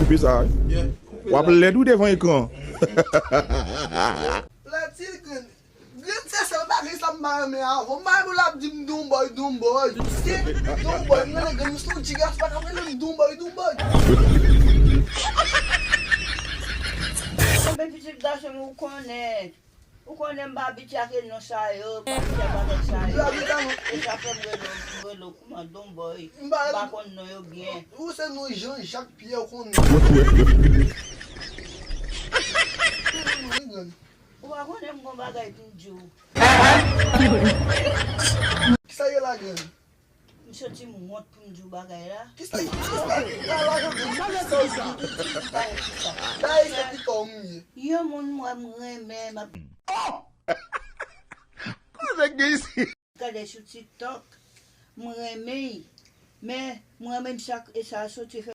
couper ça. Ou après les deux devant l'écran. Gren se bagi sa mame avon, mame la di mdoumboy. Se, mdoumboy, mwen gen msou jigas pa kame le mdoumboy. Mwen pitik dasen ou konen mba biti ake non sa yo, biti ake sa yo. E sa fe mwen lo kouman domboy, mba kon no yo bien. Ou se nou Jean-Jacques Pierre konen. Ou a konen mwen bagay pinjou. Ki sa ye la gen? Mwen soti mwen mot pinjou bagay la. Ki sa ye? La gen? Da ye se pito mwenye. Yo mwen reme ma... Kade sou TikTok, mwen reme, men mwen reme sa soti fe